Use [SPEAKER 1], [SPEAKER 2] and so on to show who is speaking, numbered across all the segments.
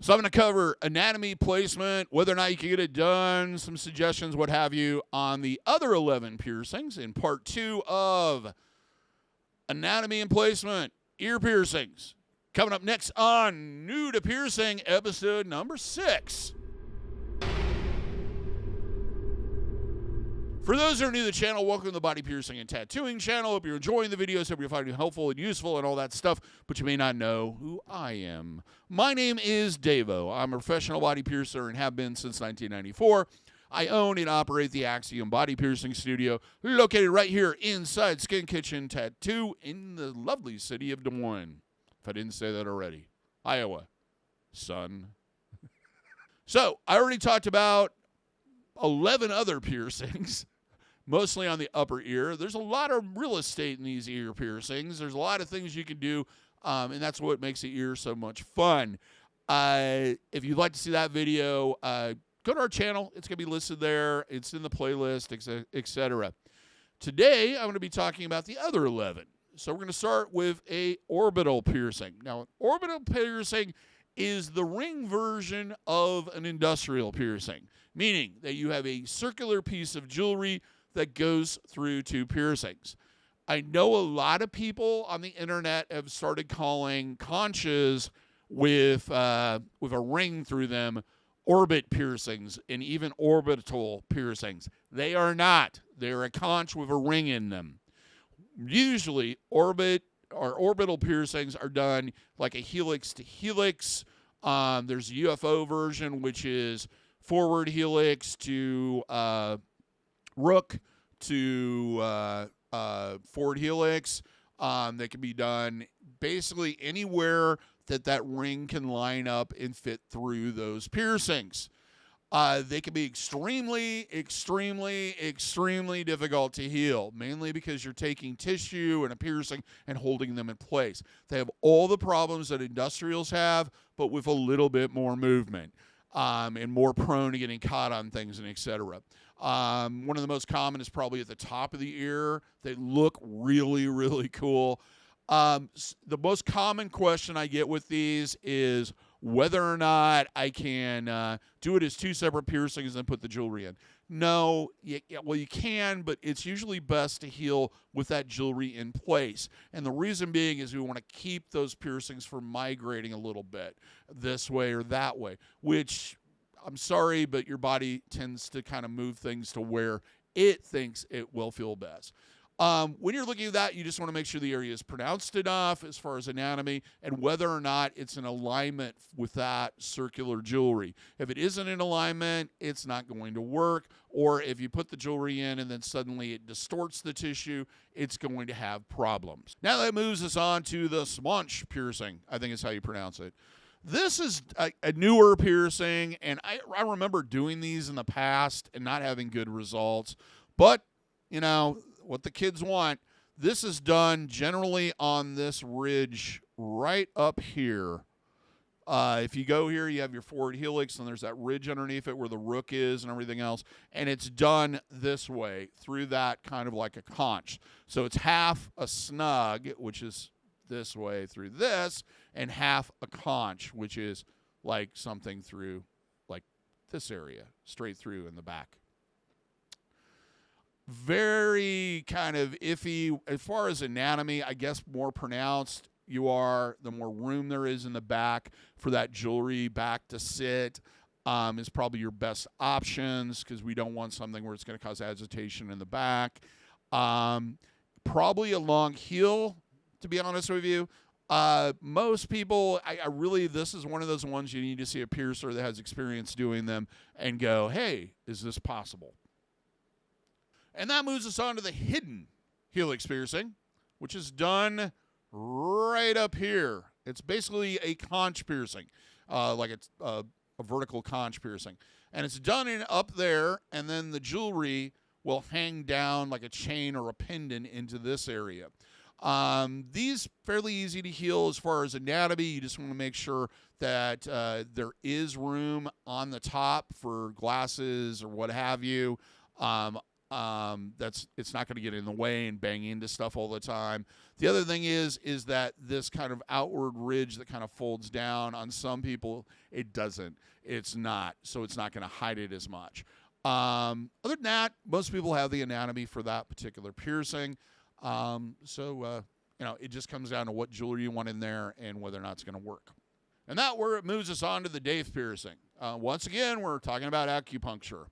[SPEAKER 1] So I'm going to cover anatomy, placement, whether or not you can get it done, some suggestions, what have you, on the other 11 piercings in part 2 of anatomy and placement, ear piercings. Coming up next on New to Piercing, episode number 6. For those who are new to the channel, welcome to the Body Piercing and Tattooing channel. Hope you're enjoying the videos. Hope you're finding it helpful and useful and all that stuff, but you may not know who I am. My name is DaVo. I'm a professional body piercer and have been since 1994. I own and operate the Axiom Body Piercing studio, located right here inside Skin Kitchen Tattoo in the lovely city of Des Moines. If I didn't say that already. Iowa, son. So, I already talked about 11 other piercings, mostly on the upper ear. There's a lot of real estate in these ear piercings. There's a lot of things you can do, and that's what makes the ear so much fun. If you'd like to see that video, go to our channel. It's going to be listed there. It's in the playlist, etc. Today, I'm going to be talking about the other 11. So we're going to start with a orbital piercing. Now, orbital piercing is the ring version of an industrial piercing, meaning that you have a circular piece of jewelry that goes through 2 piercings. I know a lot of people on the internet have started calling conches with a ring through them orbit piercings and even orbital piercings. They are not. They're a conch with a ring in them. Usually, orbital piercings are done like a helix to helix. There's a UFO version, which is forward helix to rook to forward helix. They can be done basically anywhere that ring can line up and fit through those piercings. They can be extremely, extremely, extremely difficult to heal, mainly because you're taking tissue and a piercing and holding them in place. They have all the problems that industrials have, but with a little bit more movement and more prone to getting caught on things and etc. One of the most common is probably at the top of the ear. They look really, really cool. The most common question I get with these is whether or not I can do it as 2 separate piercings and put the jewelry in. No, well, you can, but it's usually best to heal with that jewelry in place. And the reason being is we want to keep those piercings from migrating a little bit this way or that way, which I'm sorry, but your body tends to kind of move things to where it thinks it will feel best. When you're looking at that, you just want to make sure the area is pronounced enough as far as anatomy and whether or not it's in alignment with that circular jewelry. If it isn't in alignment, it's not going to work. Or if you put the jewelry in and then suddenly it distorts the tissue, it's going to have problems. Now that moves us on to the Swun Piercing, I think is how you pronounce it. This is a newer piercing, and I remember doing these in the past and not having good results. But, you know, what the kids want. This is done generally on this ridge right up here. If you go here, you have your forward helix, and there's that ridge underneath it where the rook is and everything else. And it's done this way through that kind of like a conch. So it's half a snug, which is this way through this, and half a conch, which is like something through like this area, straight through in the back. Very kind of iffy. As far as anatomy, I guess more pronounced you are, the more room there is in the back for that jewelry back to sit is probably your best options because we don't want something where it's going to cause agitation in the back. Probably a long heel, to be honest with you. Most people, I really, this is one of those ones you need to see a piercer that has experience doing them and go, hey, is this possible? And that moves us on to the hidden helix piercing, which is done right up here. It's basically a conch piercing, like it's a vertical conch piercing. And it's done up there, and then the jewelry will hang down like a chain or a pendant into this area. These fairly easy to heal as far as anatomy. You just want to make sure that there is room on the top for glasses or what have you. It's not going to get in the way and bang into stuff all the time. The other thing is that this kind of outward ridge that kind of folds down on some people, it doesn't. It's not. So it's not going to hide it as much. Other than that, most people have the anatomy for that particular piercing. It just comes down to what jewelry you want in there and whether or not it's going to work. And that where it moves us on to the Dave piercing. Once again, we're talking about acupuncture.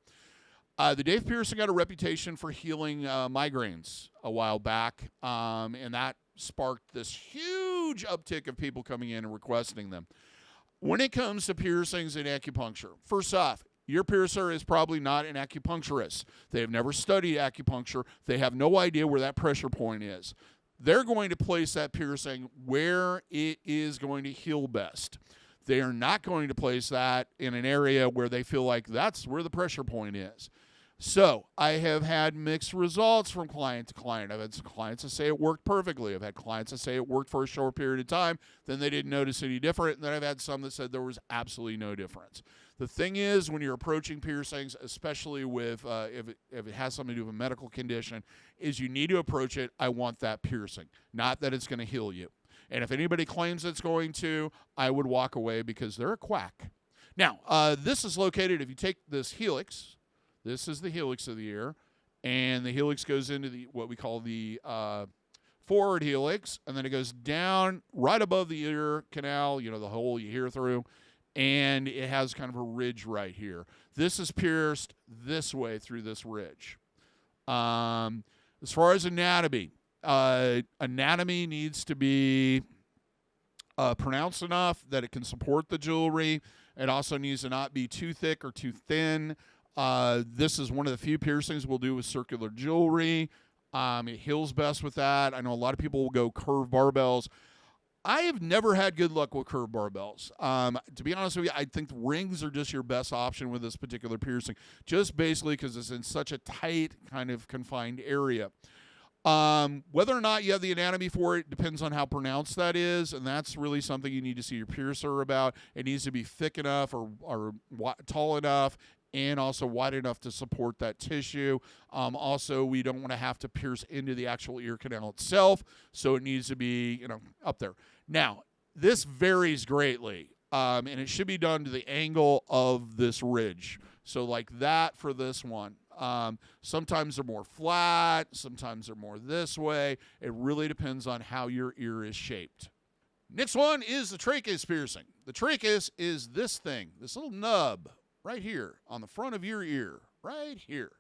[SPEAKER 1] The Dave piercing got a reputation for healing migraines a while back, and that sparked this huge uptick of people coming in and requesting them. When it comes to piercings and acupuncture, first off, your piercer is probably not an acupuncturist. They have never studied acupuncture. They have no idea where that pressure point is. They're going to place that piercing where it is going to heal best. They are not going to place that in an area where they feel like that's where the pressure point is. So I have had mixed results from client to client. I've had some clients that say it worked perfectly. I've had clients that say it worked for a short period of time, then they didn't notice any different, and then I've had some that said there was absolutely no difference. The thing is, when you're approaching piercings, especially with if it has something to do with a medical condition, is you need to approach it, I want that piercing, not that it's going to heal you. And if anybody claims it's going to, I would walk away because they're a quack. Now, this is located, if you take this helix, this is the helix of the ear, and the helix goes into what we call the forward helix, and then it goes down right above the ear canal, the hole you hear through, and it has kind of a ridge right here. This is pierced this way through this ridge. As far as anatomy, anatomy needs to be pronounced enough that it can support the jewelry. It also needs to not be too thick or too thin. This is one of the few piercings we'll do with circular jewelry. It heals best with that. I know a lot of people will go curved barbells. I have never had good luck with curved barbells. To be honest with you, I think rings are just your best option with this particular piercing, just basically because it's in such a tight, kind of confined area. Whether or not you have the anatomy for it depends on how pronounced that is, and that's really something you need to see your piercer about. It needs to be thick enough or tall enough, and also wide enough to support that tissue. Also, we don't want to have to pierce into the actual ear canal itself, so it needs to be, up there. Now, this varies greatly, and it should be done to the angle of this ridge. So like that for this one. Sometimes they're more flat, sometimes they're more this way. It really depends on how your ear is shaped. Next one is the Tracus piercing. The Tracus is this thing, this little nub right here on the front of your ear, right here.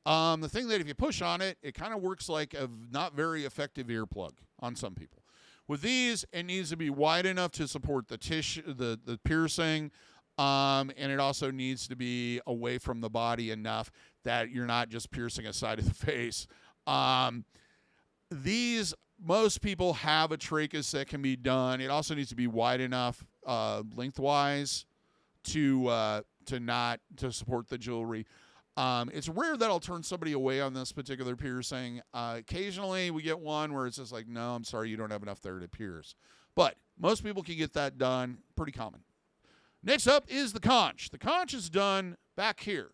[SPEAKER 1] The thing that if you push on it, it kind of works like a not very effective earplug on some people. With these, it needs to be wide enough to support the tissue, the piercing, and it also needs to be away from the body enough that you're not just piercing a side of the face. Most people have a trachea that can be done. It also needs to be wide enough lengthwise to support the jewelry. It's rare that I'll turn somebody away on this particular piercing. Occasionally we get one where it's just like, no, I'm sorry, you don't have enough there to pierce. But most people can get that done. Pretty common. Next up is the conch. The conch is done back here,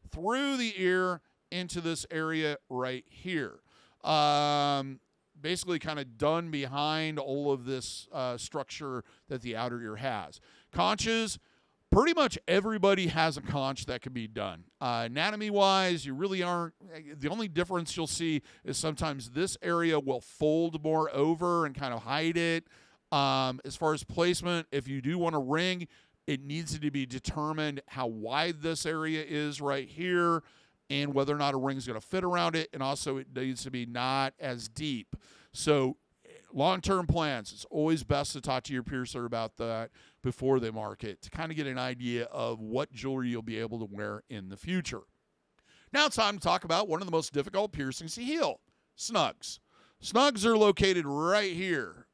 [SPEAKER 1] through the ear into this area right here. Basically kind of done behind all of this structure that the outer ear has. Conches, pretty much everybody has a conch that can be done. Anatomy-wise, you really aren't. The only difference you'll see is sometimes this area will fold more over and kind of hide it. As far as placement, if you do want a ring, it needs to be determined how wide this area is right here and whether or not a ring is going to fit around it. And also it needs to be not as deep. So long-term plans, it's always best to talk to your piercer about that before they mark it to kind of get an idea of what jewelry you'll be able to wear in the future. Now it's time to talk about one of the most difficult piercings to heal, snugs. Snugs are located right here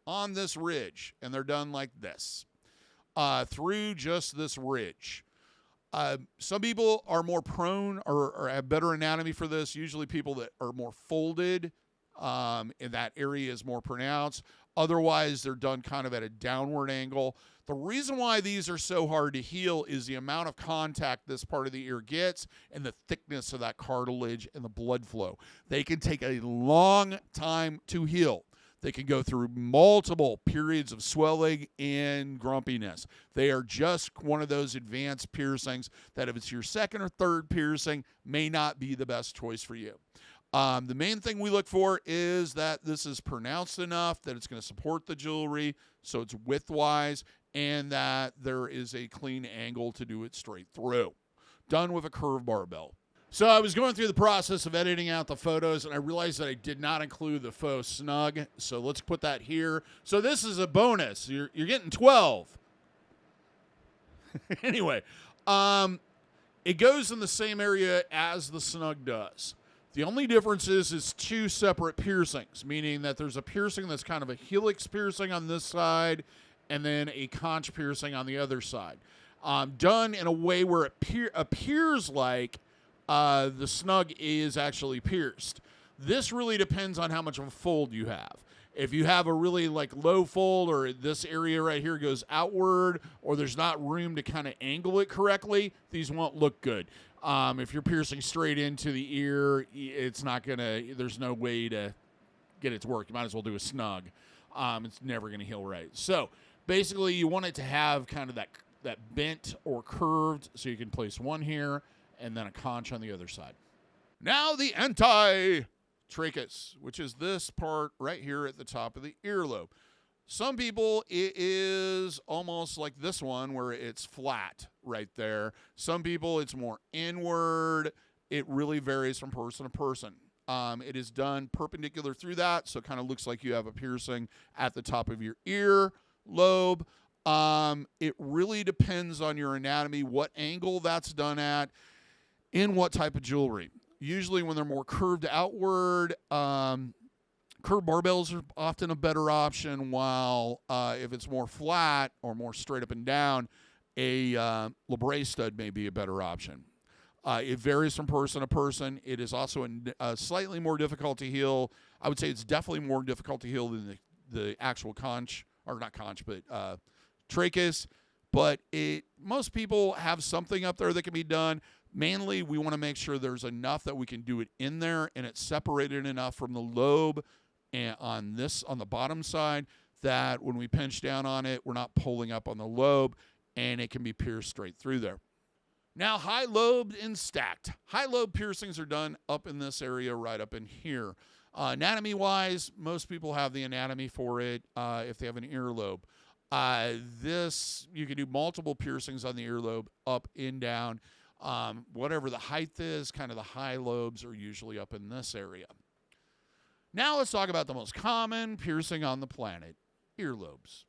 [SPEAKER 1] on this ridge, and they're done like this. Through just this ridge. Some people are more prone or have better anatomy for this. Usually people that are more folded, and that area is more pronounced. Otherwise, they're done kind of at a downward angle. The reason why these are so hard to heal is the amount of contact this part of the ear gets and the thickness of that cartilage and the blood flow. They can take a long time to heal. They can go through multiple periods of swelling and grumpiness. They are just one of those advanced piercings that if it's your second or third piercing, may not be the best choice for you. The main thing we look for is that this is pronounced enough that it's going to support the jewelry, so it's widthwise, and that there is a clean angle to do it straight through. Done with a curved barbell. So I was going through the process of editing out the photos, and I realized that I did not include the Faux Snug, so let's put that here. So this is a bonus. You're getting 12. Anyway, it goes in the same area as the Snug does. The only difference is it's two separate piercings, meaning that there's a piercing that's kind of a helix piercing on this side and then a conch piercing on the other side. Done in a way where it appears like the Snug is actually pierced. This really depends on how much of a fold you have. If you have a really like low fold, or this area right here goes outward, or there's not room to kind of angle it correctly, these won't look good. If you're piercing straight into the ear, it's not gonna, there's no way to get it to work. You might as well do a Snug. It's never gonna heal right. So basically you want it to have kind of that bent or curved, so you can place one here and then a conch on the other side. Now the Anti-tragus, which is this part right here at the top of the earlobe. Some people, it is almost like this one where it's flat right there. Some people, it's more inward. It really varies from person to person. It is done perpendicular through that, so it kind of looks like you have a piercing at the top of your ear lobe. It really depends on your anatomy, what angle that's done at, and what type of jewelry. Usually when they're more curved outward, curved barbells are often a better option, while if it's more flat or more straight up and down, a Lobres stud may be a better option. It varies from person to person. It is also slightly more difficult to heal. I would say it's definitely more difficult to heal than the actual conch, or not conch, but trachus. But most people have something up there that can be done. Mainly, we want to make sure there's enough that we can do it in there, and it's separated enough from the lobe and on the bottom side that when we pinch down on it, we're not pulling up on the lobe, and it can be pierced straight through there. Now, high lobed and stacked. High lobe piercings are done up in this area, right up in here. Anatomy-wise, most people have the anatomy for it if they have an earlobe. You can do multiple piercings on the earlobe, up and down. Whatever the height is, kind of the high lobes are usually up in this area. Now let's talk about the most common piercing on the planet, earlobes.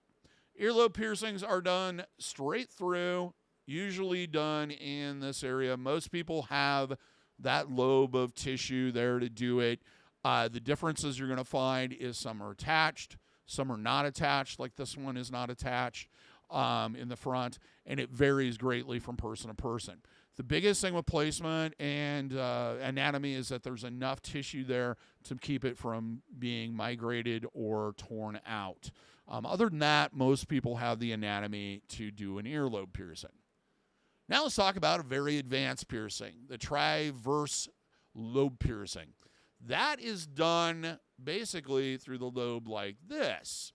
[SPEAKER 1] Earlobe piercings are done straight through, usually done in this area. Most people have that lobe of tissue there to do it. The differences you're going to find is some are attached, some are not attached, like this one is not attached in the front, and it varies greatly from person to person. The biggest thing with placement and anatomy is that there's enough tissue there to keep it from being migrated or torn out. Other than that, most people have the anatomy to do an earlobe piercing. Now let's talk about a very advanced piercing, the Triverse Lobe piercing. That is done basically through the lobe like this.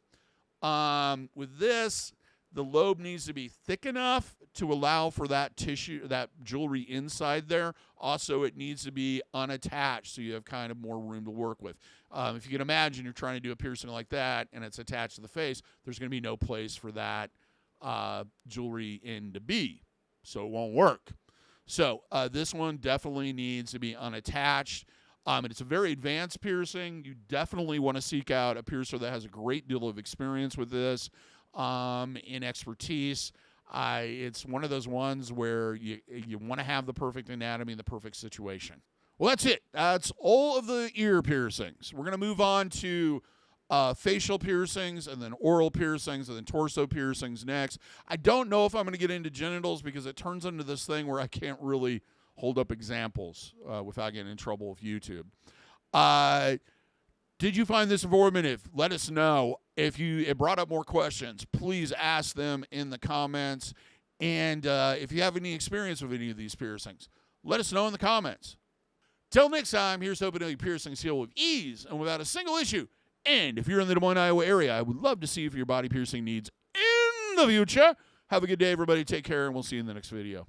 [SPEAKER 1] With this, the lobe needs to be thick enough to allow for that tissue, that jewelry inside there. Also, it needs to be unattached so you have kind of more room to work with. If you can imagine you're trying to do a piercing like that and it's attached to the face, there's going to be no place for that jewelry in to be, so it won't work. So this one definitely needs to be unattached. And it's a very advanced piercing. You definitely want to seek out a piercer that has a great deal of experience with this. In expertise. It's one of those ones where you want to have the perfect anatomy in the perfect situation. Well, that's it. That's all of the ear piercings. We're going to move on to facial piercings, and then oral piercings, and then torso piercings next. I don't know if I'm going to get into genitals because it turns into this thing where I can't really hold up examples without getting in trouble with YouTube. Did you find this informative? Let us know. If it brought up more questions, please ask them in the comments. And if you have any experience with any of these piercings, let us know in the comments. Till next time, here's hoping to piercing seal with ease and without a single issue. And if you're in the Des Moines, Iowa area, I would love to see you for your body piercing needs in the future. Have a good day, everybody. Take care, and we'll see you in the next video.